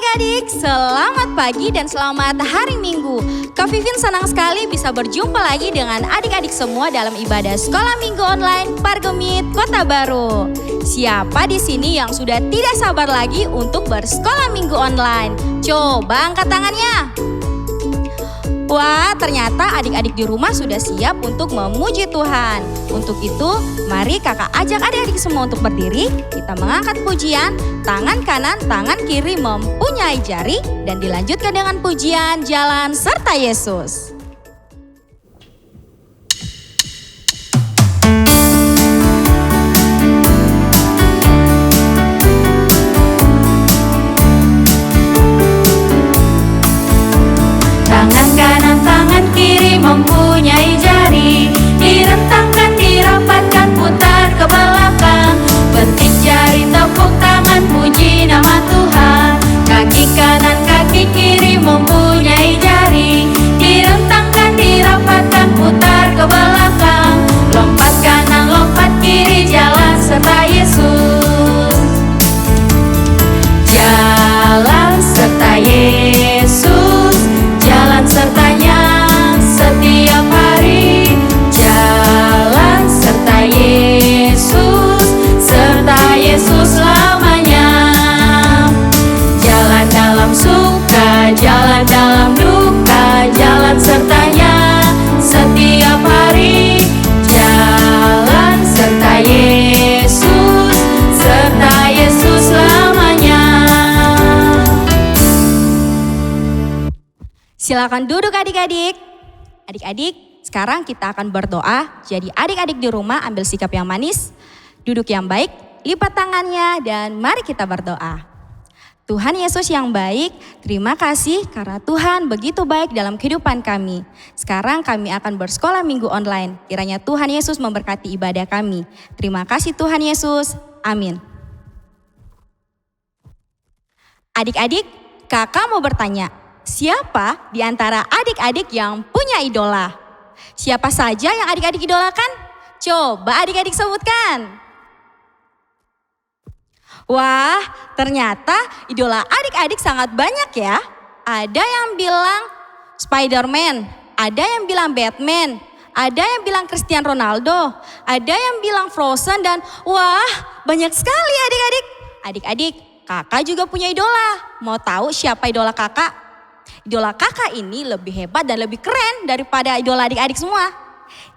adik-adik, selamat pagi dan selamat hari Minggu. Kak Vivin senang sekali bisa berjumpa lagi dengan adik-adik semua dalam ibadah sekolah minggu online Pargemit Kota Baru. Siapa di sini yang sudah tidak sabar lagi untuk bersekolah minggu online? Coba angkat tangannya. Wah, ternyata adik-adik di rumah sudah siap untuk memuji Tuhan. Untuk itu, mari kakak ajak adik-adik semua untuk berdiri. Kita mengangkat pujian, tangan kanan, tangan kiri mempunyai jari. Dan dilanjutkan dengan pujian Jalan Serta Yesus. Mempunyai jari, direntangkan, dirapatkan, putar ke belakang. Petik jari, tepuk tangan, puji nama Tuhan. Kaki kanan, kaki kiri, mempunyai jari, direntangkan, dirapatkan, putar ke belakang. Lompat kanan, lompat kiri, jalan serta Yesus. Jalan serta Yesus, jalan sertanya setiap hari. Jalan serta Yesus, serta Yesus selamanya. Jalan dalam suka, jalan dalam duka, jalan sertanya setiap hari. Jalan serta Yesus, serta Yesus selamanya. Silakan duduk adik-adik. Adik-adik, sekarang kita akan berdoa. Jadi adik-adik di rumah ambil sikap yang manis, duduk yang baik, lipat tangannya dan mari kita berdoa. Tuhan Yesus yang baik, terima kasih karena Tuhan begitu baik dalam kehidupan kami. Sekarang kami akan bersekolah minggu online. Kiranya Tuhan Yesus memberkati ibadah kami. Terima kasih Tuhan Yesus. Amin. Adik-adik, kakak mau bertanya. Siapa di antara adik-adik yang punya idola? Siapa saja yang adik-adik idolakan? Coba adik-adik sebutkan. Wah, ternyata idola adik-adik sangat banyak ya. Ada yang bilang Spider-Man, ada yang bilang Batman, ada yang bilang Cristiano Ronaldo, ada yang bilang Frozen dan wah, banyak sekali adik-adik. Adik-adik, kakak juga punya idola. Mau tahu siapa idola kakak? Idola kakak ini lebih hebat dan lebih keren daripada idola adik-adik semua.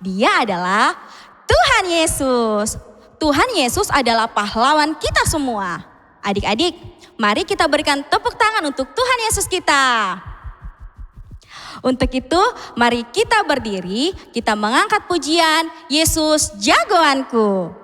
Dia adalah Tuhan Yesus. Tuhan Yesus adalah pahlawan kita semua. Adik-adik, mari kita berikan tepuk tangan untuk Tuhan Yesus kita. Untuk itu, mari kita berdiri, kita mengangkat pujian Yesus jagoanku.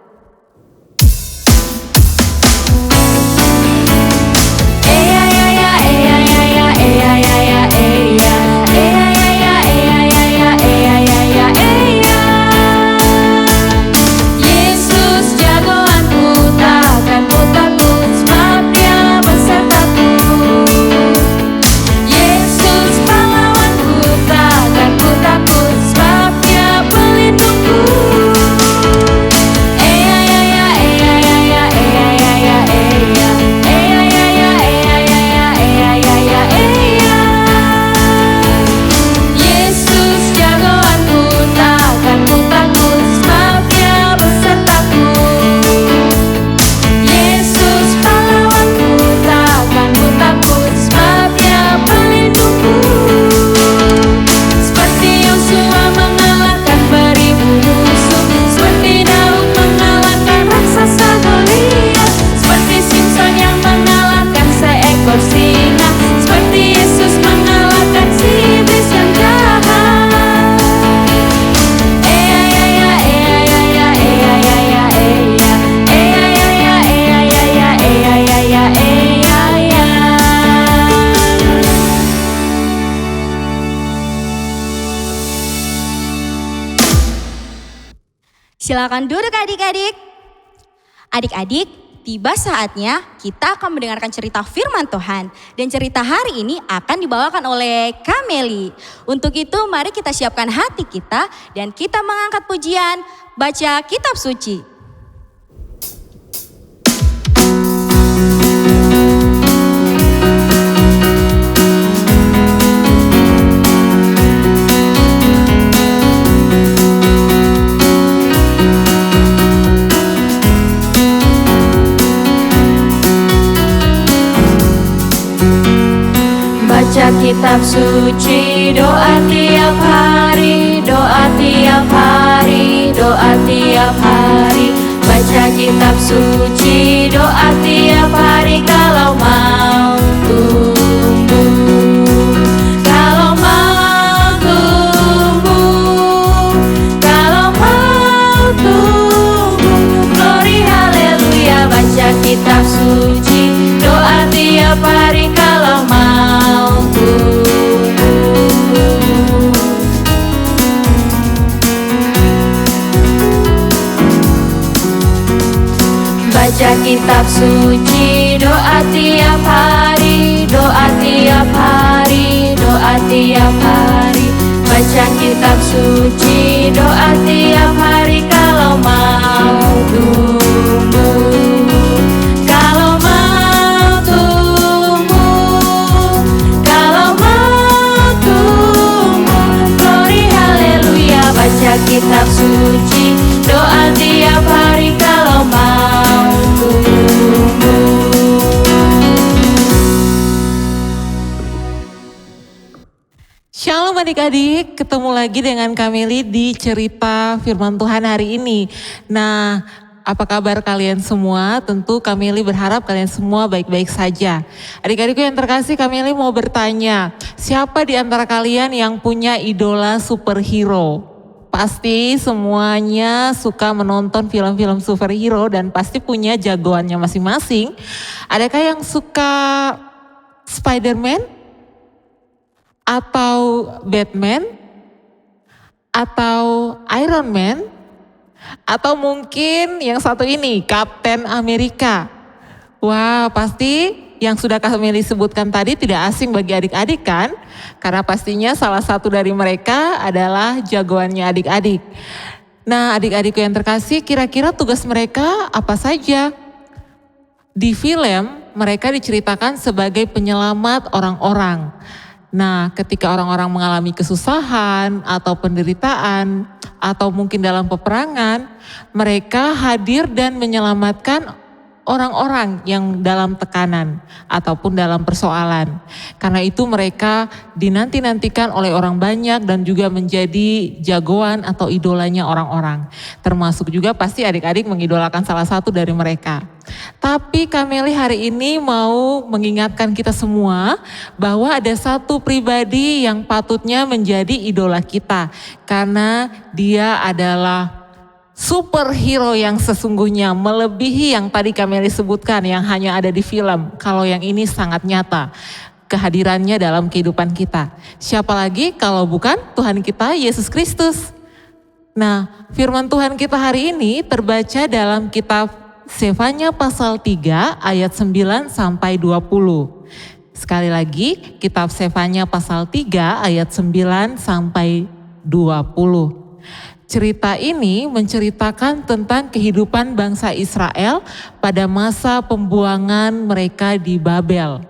Silakan duduk adik-adik. Adik-adik, tiba saatnya kita akan mendengarkan cerita firman Tuhan. Dan cerita hari ini akan dibawakan oleh Kameli. Untuk itu mari kita siapkan hati kita dan kita mengangkat pujian baca kitab suci. suci, doa tiap hari, doa tiap hari, doa tiap hari. Baca kitab suci, doa tiap hari kalau mau tumbuh. Kalau mau tumbuh, kalau mau tumbuh. Glory haleluya, baca kitab suci, doa tiap hari kalau mau tumbuh. Baca kitab suci, doa tiap hari, doa tiap hari, doa tiap hari. Baca kitab suci, doa tiap hari kalau mau tumbuh. Kalau mau tumbuh, kalau mau tumbuh. Glory haleluya, baca kitab suci, doa tiap hari kalau mau tumbuh. Shalom adik-adik, ketemu lagi dengan Kameli di cerita firman Tuhan hari ini. Nah, apa kabar kalian semua? Tentu Kameli berharap kalian semua baik-baik saja. Adik-adikku yang terkasih, Kameli mau bertanya, siapa di antara kalian yang punya idola superhero? Pasti semuanya suka menonton film-film superhero dan pasti punya jagoannya masing-masing. Adakah yang suka Spider-Man? Atau Batman? Atau Iron Man? Atau mungkin yang satu ini, Kapten Amerika? Wah, pasti yang sudah Kameli sebutkan tadi tidak asing bagi adik-adik kan? Karena pastinya salah satu dari mereka adalah jagoannya adik-adik. Nah, adik-adikku yang terkasih, kira-kira tugas mereka apa saja? Di film, mereka diceritakan sebagai penyelamat orang-orang. Nah, ketika orang-orang mengalami kesusahan atau penderitaan atau mungkin dalam peperangan, mereka hadir dan menyelamatkan orang-orang yang dalam tekanan ataupun dalam persoalan. Karena itu mereka dinanti-nantikan oleh orang banyak dan juga menjadi jagoan atau idolanya orang-orang. Termasuk juga pasti adik-adik mengidolakan salah satu dari mereka. Tapi Kameli hari ini mau mengingatkan kita semua bahwa ada satu pribadi yang patutnya menjadi idola kita. Karena dia adalah superhero yang sesungguhnya, melebihi yang tadi Kameli sebutkan yang hanya ada di film. Kalau yang ini sangat nyata kehadirannya dalam kehidupan kita. Siapa lagi kalau bukan Tuhan kita Yesus Kristus. Nah, firman Tuhan kita hari ini terbaca dalam kitab Sefanya pasal 3 ayat 9 sampai 20. Sekali lagi, kitab Sefanya pasal 3 ayat 9 sampai 20. Cerita ini menceritakan tentang kehidupan bangsa Israel pada masa pembuangan mereka di Babel.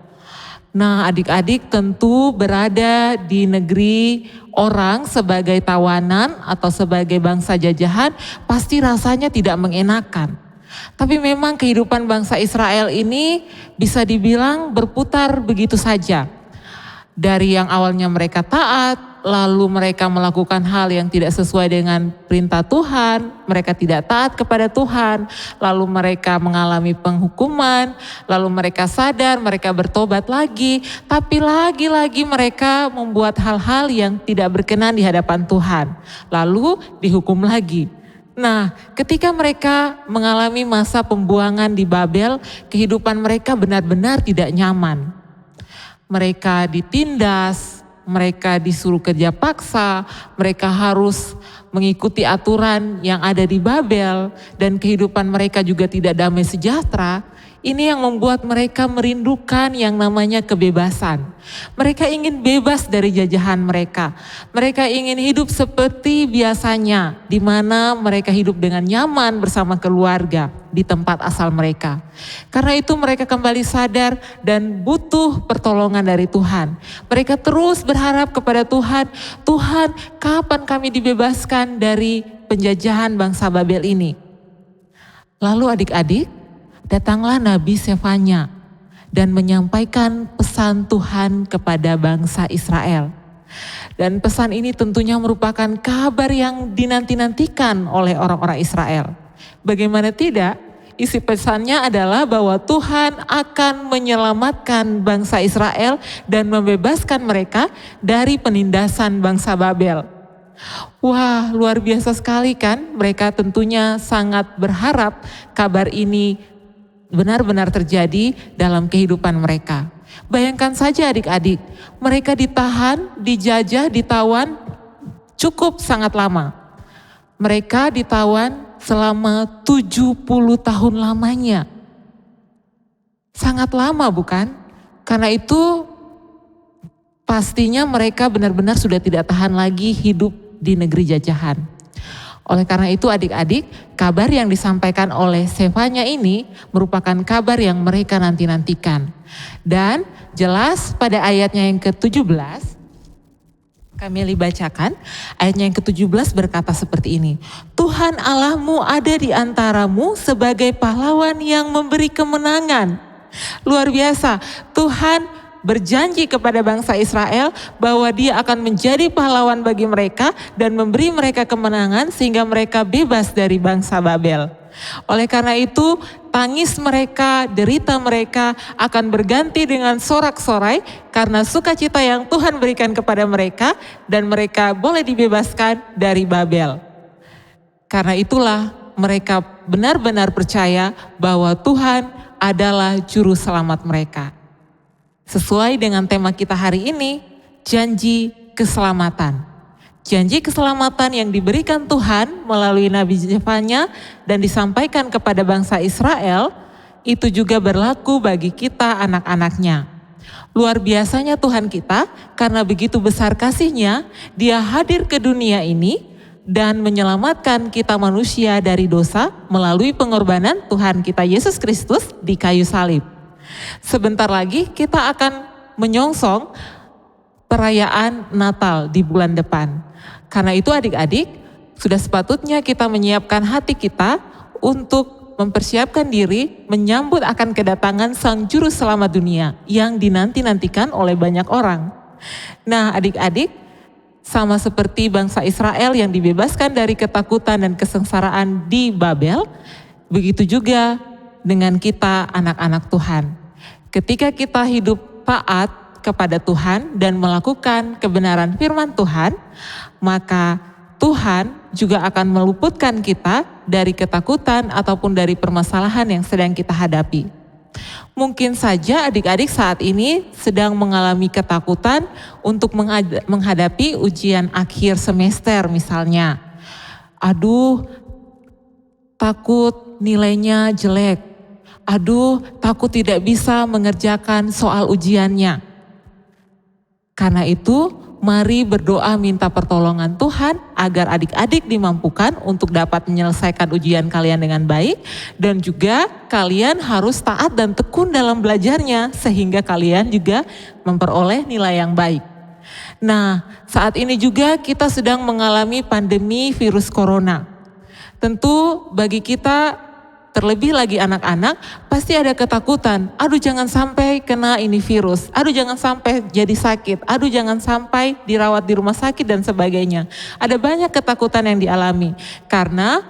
Nah, adik-adik tentu berada di negeri orang sebagai tawanan atau sebagai bangsa jajahan, pasti rasanya tidak mengenakan. Tapi memang kehidupan bangsa Israel ini bisa dibilang berputar begitu saja. Dari yang awalnya mereka taat, lalu mereka melakukan hal yang tidak sesuai dengan perintah Tuhan, mereka tidak taat kepada Tuhan, lalu mereka mengalami penghukuman, lalu mereka sadar, mereka bertobat lagi, tapi lagi-lagi mereka membuat hal-hal yang tidak berkenan di hadapan Tuhan, lalu dihukum lagi. Nah, ketika mereka mengalami masa pembuangan di Babel, kehidupan mereka benar-benar tidak nyaman. Mereka ditindas, mereka disuruh kerja paksa, mereka harus mengikuti aturan yang ada di Babel, dan kehidupan mereka juga tidak damai sejahtera. Ini yang membuat mereka merindukan yang namanya kebebasan. Mereka ingin bebas dari jajahan mereka. Mereka ingin hidup seperti biasanya, di mana mereka hidup dengan nyaman bersama keluarga di tempat asal mereka. Karena itu mereka kembali sadar dan butuh pertolongan dari Tuhan. Mereka terus berharap kepada Tuhan, Tuhan, kapan kami dibebaskan dari penjajahan bangsa Babel ini? Lalu adik-adik, datanglah Nabi Sefanya. dan menyampaikan pesan Tuhan kepada bangsa Israel. Dan pesan ini tentunya merupakan kabar yang dinanti-nantikan oleh orang-orang Israel. Bagaimana tidak, isi pesannya adalah bahwa Tuhan akan menyelamatkan bangsa Israel dan membebaskan mereka dari penindasan bangsa Babel. Wah, luar biasa sekali kan? Mereka tentunya sangat berharap kabar ini benar-benar terjadi dalam kehidupan mereka. Bayangkan saja adik-adik, mereka ditahan, dijajah, ditawan cukup sangat lama. Mereka ditawan selama 70 tahun lamanya. Sangat lama bukan? Karena itu pastinya mereka benar-benar sudah tidak tahan lagi hidup di negeri jajahan. Oleh karena itu adik-adik, kabar yang disampaikan oleh Sefanya ini merupakan kabar yang mereka nanti-nantikan. Dan jelas pada ayatnya yang ke-17, kami bacakan, ayatnya yang ke-17 berkata seperti ini. Tuhan Allahmu ada di antaramu sebagai pahlawan yang memberi kemenangan. Luar biasa, Tuhan berjanji kepada bangsa Israel bahwa Dia akan menjadi pahlawan bagi mereka dan memberi mereka kemenangan sehingga mereka bebas dari bangsa Babel. Oleh karena itu, tangis mereka, derita mereka akan berganti dengan sorak-sorai karena sukacita yang Tuhan berikan kepada mereka dan mereka boleh dibebaskan dari Babel. Karena itulah mereka benar-benar percaya bahwa Tuhan adalah juru selamat mereka. Sesuai dengan tema kita hari ini, janji keselamatan. Janji keselamatan yang diberikan Tuhan melalui Nabi Sefanya dan disampaikan kepada bangsa Israel, itu juga berlaku bagi kita anak-anaknya. Luar biasanya Tuhan kita, karena begitu besar kasih-Nya, Dia hadir ke dunia ini dan menyelamatkan kita manusia dari dosa melalui pengorbanan Tuhan kita Yesus Kristus di kayu salib. Sebentar lagi kita akan menyongsong perayaan Natal di bulan depan. Karena itu adik-adik, sudah sepatutnya kita menyiapkan hati kita untuk mempersiapkan diri menyambut akan kedatangan Sang Juru Selamat dunia yang dinanti-nantikan oleh banyak orang. Nah adik-adik, sama seperti bangsa Israel yang dibebaskan dari ketakutan dan kesengsaraan di Babel, begitu juga dengan kita anak-anak Tuhan. Ketika kita hidup taat kepada Tuhan dan melakukan kebenaran firman Tuhan, maka Tuhan juga akan meluputkan kita dari ketakutan ataupun dari permasalahan yang sedang kita hadapi. Mungkin saja adik-adik saat ini sedang mengalami ketakutan untuk menghadapi ujian akhir semester misalnya. Aduh, takut nilainya jelek. Aduh, takut tidak bisa mengerjakan soal ujiannya. Karena itu, mari berdoa minta pertolongan Tuhan agar adik-adik dimampukan untuk dapat menyelesaikan ujian kalian dengan baik. Dan juga kalian harus taat dan tekun dalam belajarnya sehingga kalian juga memperoleh nilai yang baik. Nah, saat ini juga kita sedang mengalami pandemi virus corona. Tentu bagi kita, terlebih lagi anak-anak, pasti ada ketakutan. Aduh jangan sampai kena ini virus. Aduh jangan sampai jadi sakit. Aduh jangan sampai dirawat di rumah sakit dan sebagainya. Ada banyak ketakutan yang dialami. Karena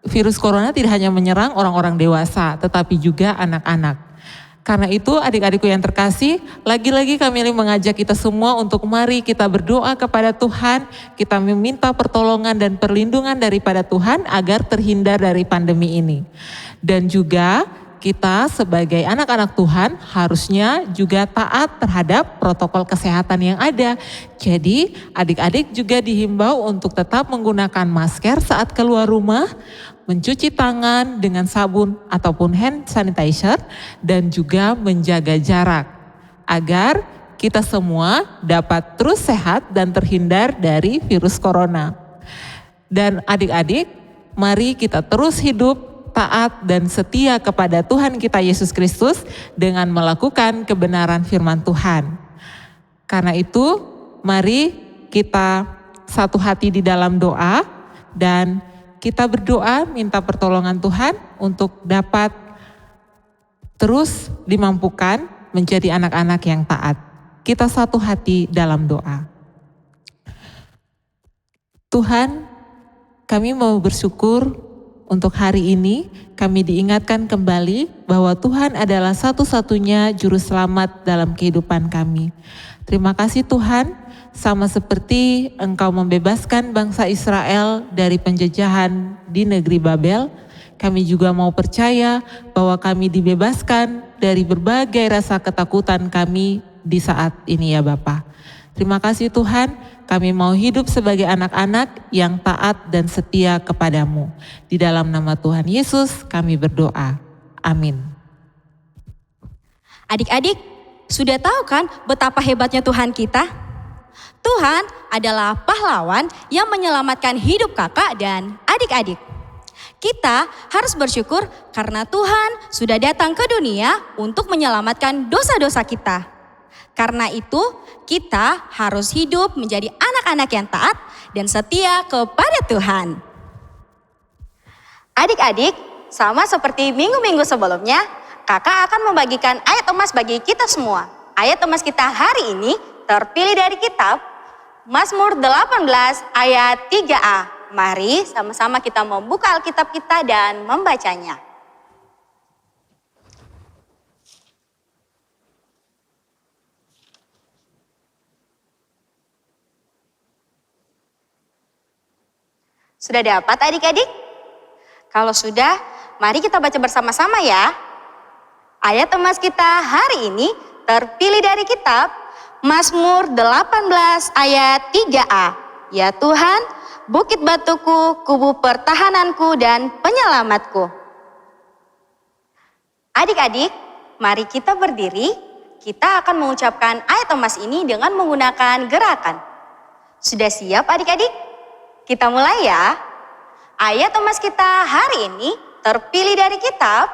virus corona tidak hanya menyerang orang-orang dewasa, tetapi juga anak-anak. Karena itu adik-adikku yang terkasih, lagi-lagi kami mengajak kita semua untuk mari kita berdoa kepada Tuhan, kita meminta pertolongan dan perlindungan daripada Tuhan agar terhindar dari pandemi ini. Dan juga kita sebagai anak-anak Tuhan harusnya juga taat terhadap protokol kesehatan yang ada. Jadi adik-adik juga dihimbau untuk tetap menggunakan masker saat keluar rumah, mencuci tangan dengan sabun ataupun hand sanitizer, dan juga menjaga jarak agar kita semua dapat terus sehat dan terhindar dari virus corona. Dan adik-adik, mari kita terus hidup taat dan setia kepada Tuhan kita Yesus Kristus dengan melakukan kebenaran firman Tuhan. Karena itu, mari kita satu hati di dalam doa dan kita berdoa minta pertolongan Tuhan untuk dapat terus dimampukan menjadi anak-anak yang taat. Kita satu hati dalam doa. Tuhan, kami mau bersyukur untuk hari ini kami diingatkan kembali bahwa Tuhan adalah satu-satunya juru selamat dalam kehidupan kami. Terima kasih Tuhan, sama seperti Engkau membebaskan bangsa Israel dari penjajahan di negeri Babel, kami juga mau percaya bahwa kami dibebaskan dari berbagai rasa ketakutan kami di saat ini ya Bapa. Terima kasih Tuhan, kami mau hidup sebagai anak-anak yang taat dan setia kepadamu. Di dalam nama Tuhan Yesus kami berdoa. Amin. Adik-adik, sudah tahu kan betapa hebatnya Tuhan kita? Tuhan adalah pahlawan yang menyelamatkan hidup kakak dan adik-adik. Kita harus bersyukur karena Tuhan sudah datang ke dunia untuk menyelamatkan dosa-dosa kita. Karena itu, kita harus hidup menjadi anak-anak yang taat dan setia kepada Tuhan. Adik-adik, sama seperti minggu-minggu sebelumnya, kakak akan membagikan ayat emas bagi kita semua. Ayat emas kita hari ini terpilih dari kitab Mazmur 18 ayat 3a. Mari sama-sama kita membuka Alkitab kita dan membacanya. Sudah dapat adik-adik? Kalau sudah, mari kita baca bersama-sama ya. Ayat emas kita hari ini terpilih dari kitab Mazmur 18 ayat 3a. Ya Tuhan, bukit batuku, kubu pertahananku dan penyelamatku. Adik-adik, mari kita berdiri. Kita akan mengucapkan ayat emas ini dengan menggunakan gerakan. Sudah siap adik-adik? Kita mulai ya. Ayat emas kita hari ini terpilih dari kitab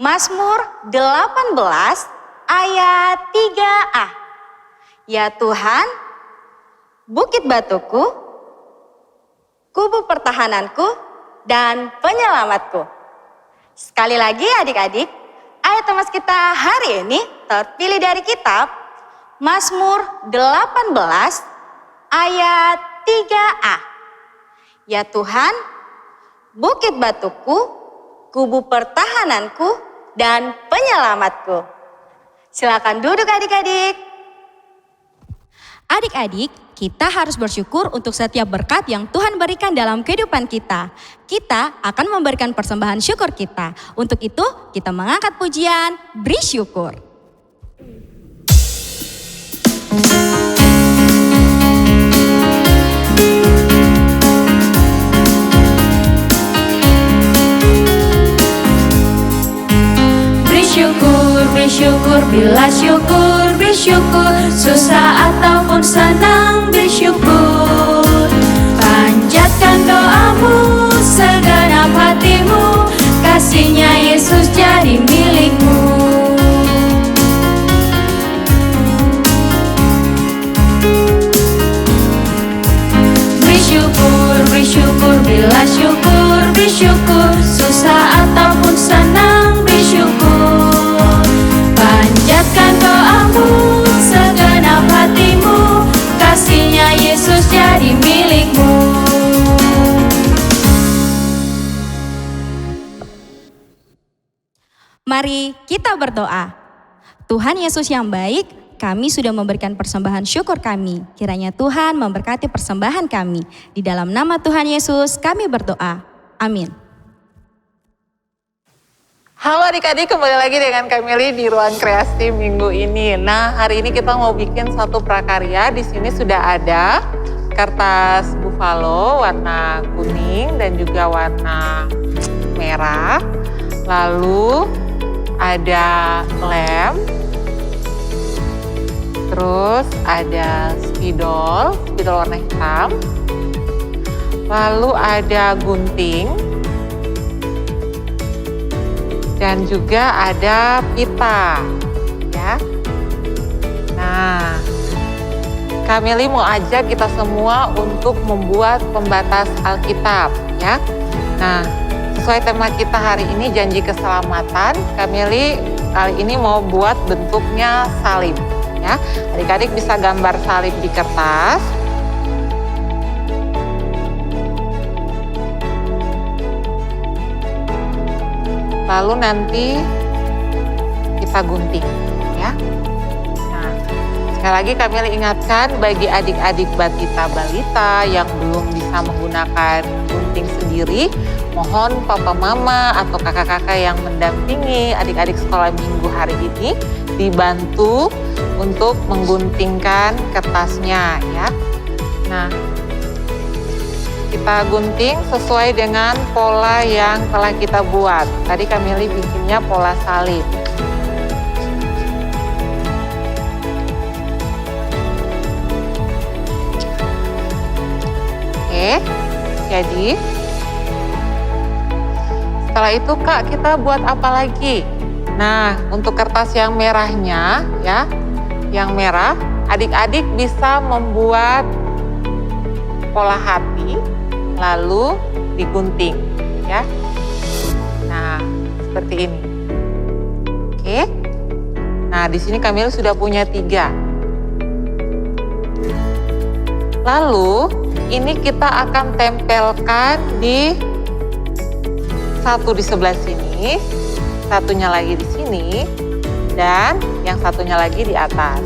Mazmur 18 ayat 3a. Ya Tuhan, bukit batuku, kubu pertahananku, dan penyelamatku. Sekali lagi adik-adik, ayat emas kita hari ini terpilih dari kitab Mazmur 18 ayat 3a. Ya Tuhan, bukit batuku, kubu pertahananku, dan penyelamatku. Silakan duduk adik-adik. Adik-adik, kita harus bersyukur untuk setiap berkat yang Tuhan berikan dalam kehidupan kita. Kita akan memberikan persembahan syukur kita. Untuk itu, kita mengangkat pujian, beri syukur. Bersyukur, bila syukur, bersyukur, susah ataupun senang, bersyukur. Panjatkan doamu, segenap hatimu, kasihnya Yesus jadi milikmu. Bersyukur, bersyukur, bila syukur, bersyukur, susah ataupun senang, bersyukur. Panjatkan doamu, segenap hatimu, kasihnya Yesus jadi milikmu. Mari kita berdoa. Tuhan Yesus yang baik, kami sudah memberikan persembahan syukur kami. Kiranya Tuhan memberkati persembahan kami. Di dalam nama Tuhan Yesus kami berdoa. Amin. Halo adik-adik, kembali lagi dengan Kamili di Ruang Kreasi minggu ini. Nah, hari ini kita mau bikin satu prakarya. Di sini sudah ada kertas buffalo warna kuning dan juga warna merah. Lalu ada lem. Terus ada spidol warna hitam. Lalu ada gunting. Dan juga ada pita, ya. Nah, Kamili mau ajak kita semua untuk membuat pembatas Alkitab, ya. Nah, Sesuai tema kita hari ini, janji keselamatan, Kameli kali ini mau buat bentuknya salib. Ya, adik-adik bisa gambar salib di kertas. Lalu nanti kita gunting, ya. Nah, sekali lagi Kameli ingatkan bagi adik-adik batita balita yang belum bisa menggunakan gunting sendiri, mohon papa mama atau kakak-kakak yang mendampingi adik-adik sekolah minggu hari ini dibantu untuk mengguntingkan kertasnya, ya. Nah, kita gunting sesuai dengan pola yang telah kita buat. Tadi Kameli bikinnya pola salib. Oke, jadi setelah itu Kak, kita buat apa lagi? Nah, untuk kertas yang merahnya, ya, yang merah, adik-adik bisa membuat pola hati, lalu digunting, ya. Nah, seperti ini. Oke. Nah, di sini Kameli sudah punya 3. Lalu, ini kita akan tempelkan di satu di sebelah sini, satunya lagi di sini, dan yang satunya lagi di atas.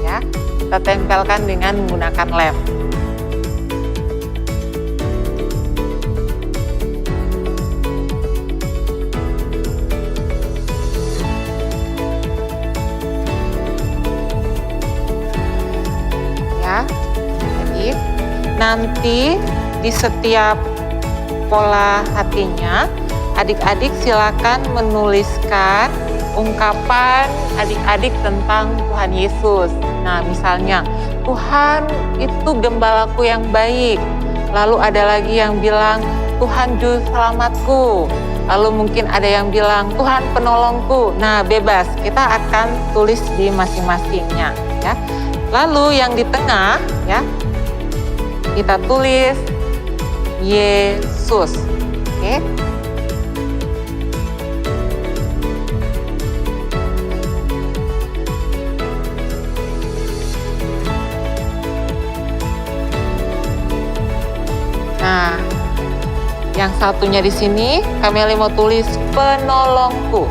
Ya, kita tempelkan dengan menggunakan lem. Jadi nanti di setiap pola hatinya adik-adik silakan menuliskan ungkapan adik-adik tentang Tuhan Yesus. Nah, misalnya Tuhan itu gembalaku yang baik. Lalu ada lagi yang bilang Tuhan juru selamatku. Lalu mungkin ada yang bilang Tuhan penolongku. Nah, bebas, kita akan tulis di masing-masingnya, ya. Lalu yang di tengah, ya, kita tulis Yesus. Oke. Nah, yang satunya di sini Kameli mau tulis penolongku.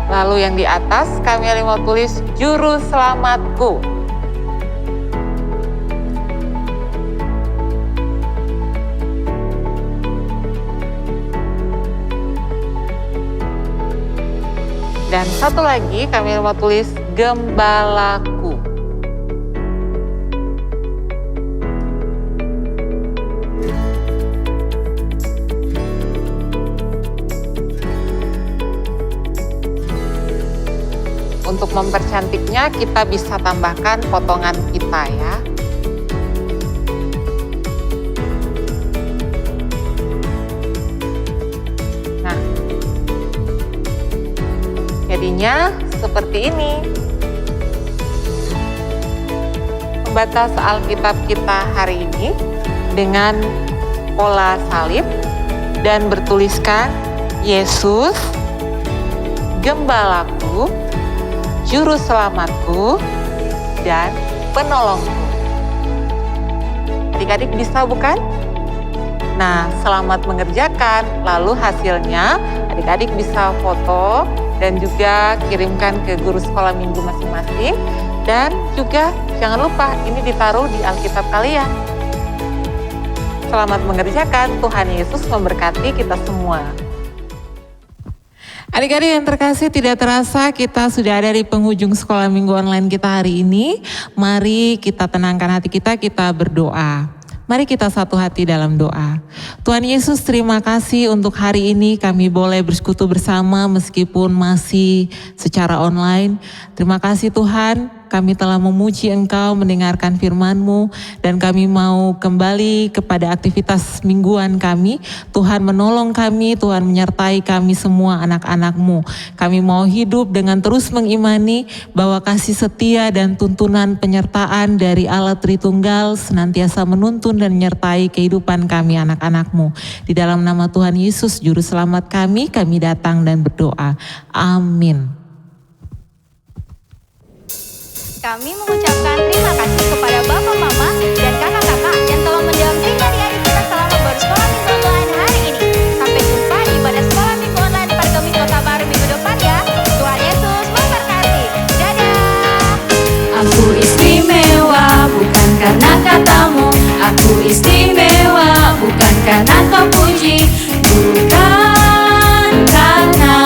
Lalu yang di atas Kameli mau tulis juru selamatku. Dan satu lagi Kameli mau tulis gembalaku. Untuk mempercantiknya kita bisa tambahkan potongan pita, ya. Nah, jadinya seperti ini. Membaca Alkitab kita hari ini dengan pola salib dan bertuliskan Yesus, gembalaku, juru selamatku, dan penolongku. Adik-adik bisa bukan? Nah, selamat mengerjakan. Lalu hasilnya adik-adik bisa foto dan juga kirimkan ke guru sekolah minggu masing-masing. Dan juga jangan lupa ini ditaruh di Alkitab kalian. Selamat mengerjakan. Tuhan Yesus memberkati kita semua. Adik-adik yang terkasih, tidak terasa kita sudah ada di penghujung sekolah minggu online kita hari ini. Mari kita tenangkan hati kita berdoa. Mari kita satu hati dalam doa. Tuhan Yesus, terima kasih untuk hari ini kami boleh bersekutu bersama meskipun masih secara online. Terima kasih Tuhan, kami telah memuji Engkau, mendengarkan firman-Mu, dan kami mau kembali kepada aktivitas mingguan kami. Tuhan menolong kami, Tuhan menyertai kami semua anak-anak-Mu. Kami mau hidup dengan terus mengimani bahwa kasih setia dan tuntunan penyertaan dari Allah Tritunggal senantiasa menuntun dan menyertai kehidupan kami anak-anak-Mu. Di dalam nama Tuhan Yesus Juru Selamat kami datang dan berdoa. Amin. Kami mengucapkan terima kasih kepada Bapak, Mama, dan kakak-kakak yang telah mendampingi adik-adik kita selama bersekolah minggu online hari ini. Sampai jumpa di ibadah sekolah minggu online Pargamis Kota Baru minggu depan ya. Tuhan Yesus memberkati. Dadah. Aku istimewa bukan karena katamu, aku istimewa bukan karena kau puji, bukan karena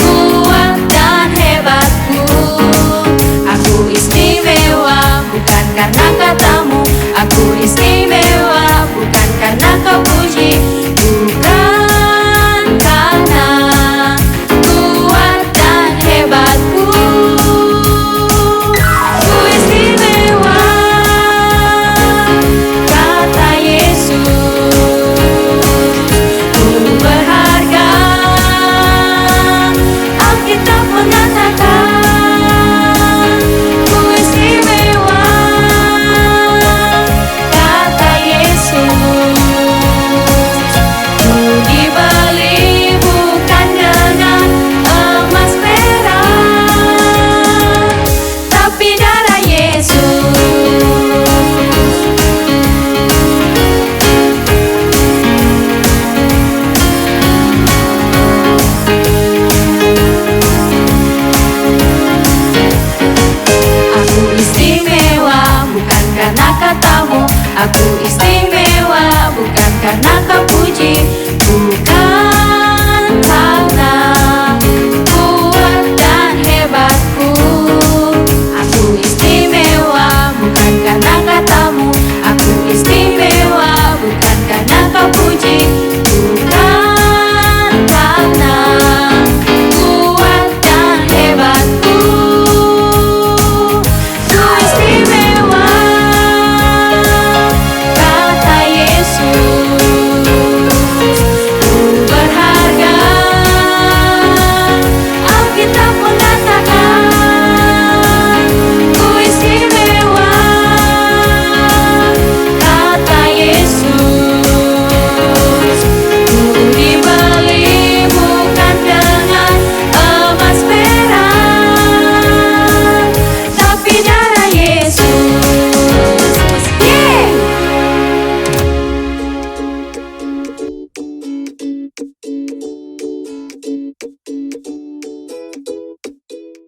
kuat dan hebatku. Aku istimewa bukan karena katamu, aku istimewa bukan karena kau puji, bukan karena kuat dan hebatku. Ku istimewa, kata Yesus. Ku berharga, Alkitab mengatakan. Ku istimewa, kata Yesus. Ku dibeli bukan dengan emas perak, tapi darah Yesus. Aku istimewa bukan karena katamu, aku istimewa bukan karena kau puji,